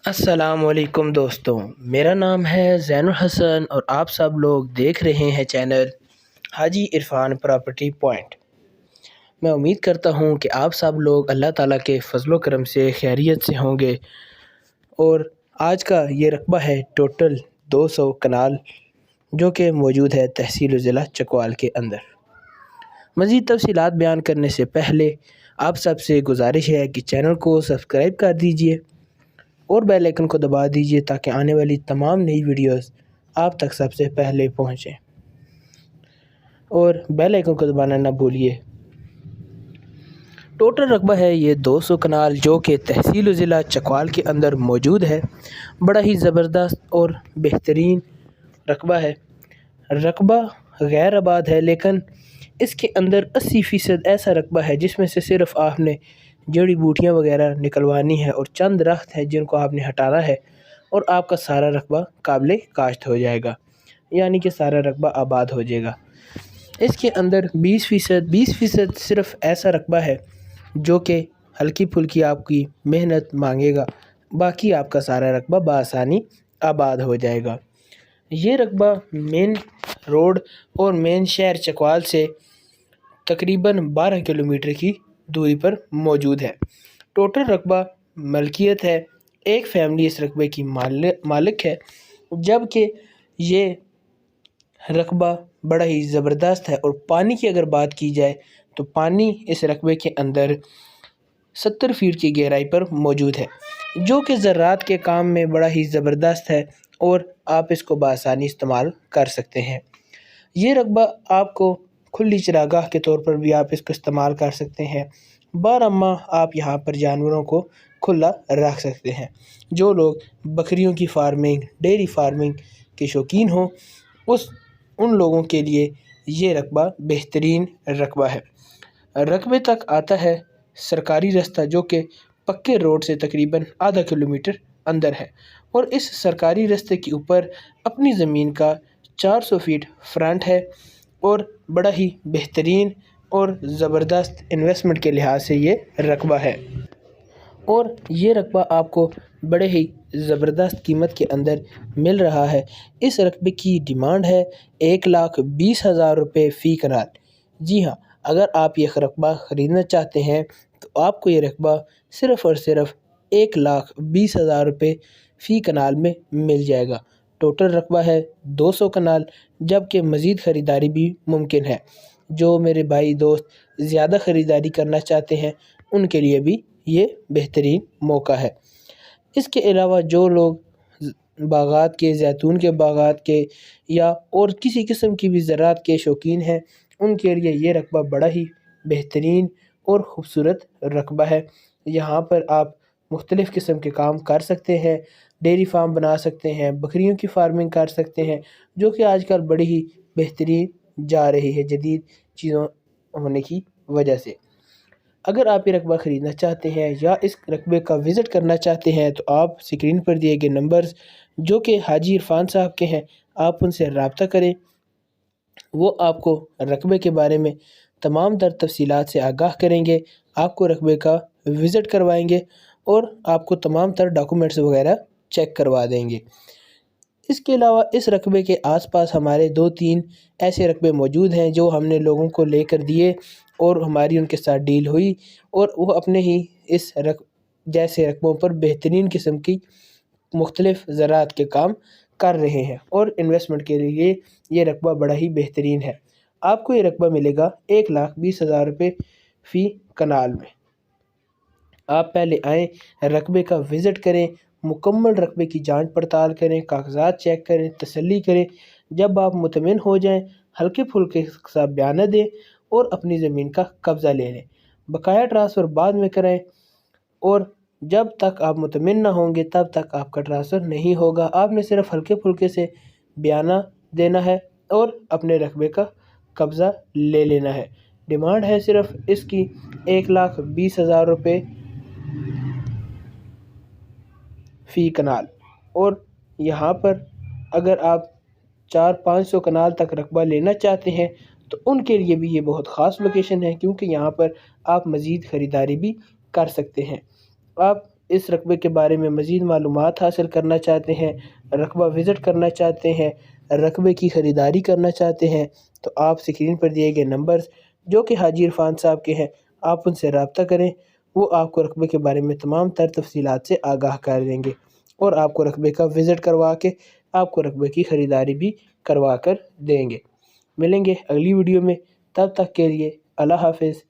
السلام علیکم دوستوں، میرا نام ہے زین الحسن اور آپ سب لوگ دیکھ رہے ہیں چینل حاجی عرفان پراپرٹی پوائنٹ۔ میں امید کرتا ہوں کہ آپ سب لوگ اللہ تعالیٰ کے فضل و کرم سے خیریت سے ہوں گے، اور آج کا یہ رقبہ ہے ٹوٹل 200 کنال جو کہ موجود ہے تحصیل و ضلع چکوال کے اندر۔ مزید تفصیلات بیان کرنے سے پہلے آپ سب سے گزارش ہے کہ چینل کو سبسکرائب کر دیجئے اور بیل آئکن کو دبا دیجئے تاکہ آنے والی تمام نئی ویڈیوز آپ تک سب سے پہلے پہنچیں، اور بیل آئکن کو دبانا نہ بھولیے۔ ٹوٹل رقبہ ہے یہ 200 کنال جو کہ تحصیل و ضلع چکوال کے اندر موجود ہے۔ بڑا ہی زبردست اور بہترین رقبہ ہے۔ رقبہ غیر آباد ہے، لیکن اس کے اندر 80% ایسا رقبہ ہے جس میں سے صرف آپ نے جڑی بوٹیاں وغیرہ نکلوانی ہے اور چند درخت ہیں جن کو آپ نے ہٹانا ہے، اور آپ کا سارا رقبہ قابل کاشت ہو جائے گا، یعنی کہ سارا رقبہ آباد ہو جائے گا۔ اس کے اندر 20% صرف ایسا رقبہ ہے جو کہ ہلکی پھلکی آپ کی محنت مانگے گا، باقی آپ کا سارا رقبہ بآسانی آباد ہو جائے گا۔ یہ رقبہ مین روڈ اور مین شہر چکوال سے تقریباً 12 کلومیٹر کی دوری پر موجود ہے۔ ٹوٹل رقبہ ملکیت ہے، ایک فیملی اس رقبے کی مالک ہے، جبکہ یہ رقبہ بڑا ہی زبردست ہے۔ اور پانی کی اگر بات کی جائے تو پانی اس رقبے کے اندر 70 فیٹ کی گہرائی پر موجود ہے، جو کہ زراعت کے کام میں بڑا ہی زبردست ہے اور آپ اس کو بآسانی استعمال کر سکتے ہیں۔ یہ رقبہ آپ کو کھلی چراگاہ کے طور پر بھی آپ اس کو استعمال کر سکتے ہیں۔ 12 ماہ آپ یہاں پر جانوروں کو کھلا رکھ سکتے ہیں۔ جو لوگ بکریوں کی فارمنگ، ڈیری فارمنگ کے شوقین ہوں، ان لوگوں کے لیے یہ رقبہ بہترین رقبہ ہے۔ رقبے تک آتا ہے سرکاری رستہ جو کہ پکے روڈ سے تقریباً آدھا کلومیٹر اندر ہے، اور اس سرکاری رستے کے اوپر اپنی زمین کا 400 فیٹ فرنٹ ہے، اور بڑا ہی بہترین اور زبردست انویسٹمنٹ کے لحاظ سے یہ رقبہ ہے، اور یہ رقبہ آپ کو بڑے ہی زبردست قیمت کے اندر مل رہا ہے۔ اس رقبے کی ڈیمانڈ ہے 1,20,000 روپے فی کنال۔ جی ہاں، اگر آپ یہ رقبہ خریدنا چاہتے ہیں تو آپ کو یہ رقبہ صرف اور صرف 1,20,000 روپے فی کنال میں مل جائے گا۔ ٹوٹل رقبہ ہے 200 کنال، جبکہ مزید خریداری بھی ممکن ہے۔ جو میرے بھائی دوست زیادہ خریداری کرنا چاہتے ہیں ان کے لیے بھی یہ بہترین موقع ہے۔ اس کے علاوہ جو لوگ باغات کے، زیتون کے باغات کے یا اور کسی قسم کی بھی زراعت کے شوقین ہیں، ان کے لیے یہ رقبہ بڑا ہی بہترین اور خوبصورت رقبہ ہے۔ یہاں پر آپ مختلف قسم کے کام کر سکتے ہیں، ڈیری فارم بنا سکتے ہیں، بکریوں کی فارمنگ کر سکتے ہیں، جو کہ آج کل بڑی ہی بہترین جا رہی ہے جدید چیزوں ہونے کی وجہ سے۔ اگر آپ یہ رقبہ خریدنا چاہتے ہیں یا اس رقبے کا وزٹ کرنا چاہتے ہیں تو آپ سکرین پر دیے گئے نمبرز جو کہ حاجی عرفان صاحب کے ہیں، آپ ان سے رابطہ کریں۔ وہ آپ کو رقبے کے بارے میں تمام تر تفصیلات سے آگاہ کریں گے، آپ کو رقبے کا وزٹ کروائیں گے اور آپ کو تمام تر ڈاکومنٹس وغیرہ چیک کروا دیں گے۔ اس کے علاوہ اس رقبے کے آس پاس ہمارے 2-3 ایسے رقبے موجود ہیں جو ہم نے لوگوں کو لے کر دیے اور ہماری ان کے ساتھ ڈیل ہوئی، اور وہ اپنے ہی اس جیسے رقبوں پر بہترین قسم کی مختلف زراعت کے کام کر رہے ہیں، اور انویسٹمنٹ کے لیے یہ رقبہ بڑا ہی بہترین ہے۔ آپ کو یہ رقبہ ملے گا 1,20,000 روپے فی کنال میں۔ آپ پہلے آئیں، رقبے کا وزٹ کریں، مکمل رقبے کی جانچ پڑتال کریں، کاغذات چیک کریں، تسلی کریں۔ جب آپ مطمئن ہو جائیں، ہلکے پھلکے سا بیانہ دیں اور اپنی زمین کا قبضہ لے لیں۔ بقایا ٹرانسفر بعد میں کریں، اور جب تک آپ مطمئن نہ ہوں گے تب تک آپ کا ٹرانسفر نہیں ہوگا۔ آپ نے صرف ہلکے پھلکے سے بیانہ دینا ہے اور اپنے رقبے کا قبضہ لے لینا ہے۔ ڈیمانڈ ہے صرف اس کی 1,20,000 روپے فی کنال، اور یہاں پر اگر آپ 400-500 کنال تک رقبہ لینا چاہتے ہیں تو ان کے لیے بھی یہ بہت خاص لوکیشن ہے، کیونکہ یہاں پر آپ مزید خریداری بھی کر سکتے ہیں۔ آپ اس رقبے کے بارے میں مزید معلومات حاصل کرنا چاہتے ہیں، رقبہ وزٹ کرنا چاہتے ہیں، رقبے کی خریداری کرنا چاہتے ہیں، تو آپ اسکرین پر دیے گئے نمبرز جو کہ حاجی عرفان صاحب کے ہیں، آپ ان سے رابطہ کریں۔ وہ آپ کو رقبے کے بارے میں تمام تر تفصیلات سے آگاہ کر دیں گے اور آپ کو رقبے کا وزٹ کروا کے آپ کو رقبے کی خریداری بھی کروا کر دیں گے۔ ملیں گے اگلی ویڈیو میں، تب تک کے لیے اللہ حافظ۔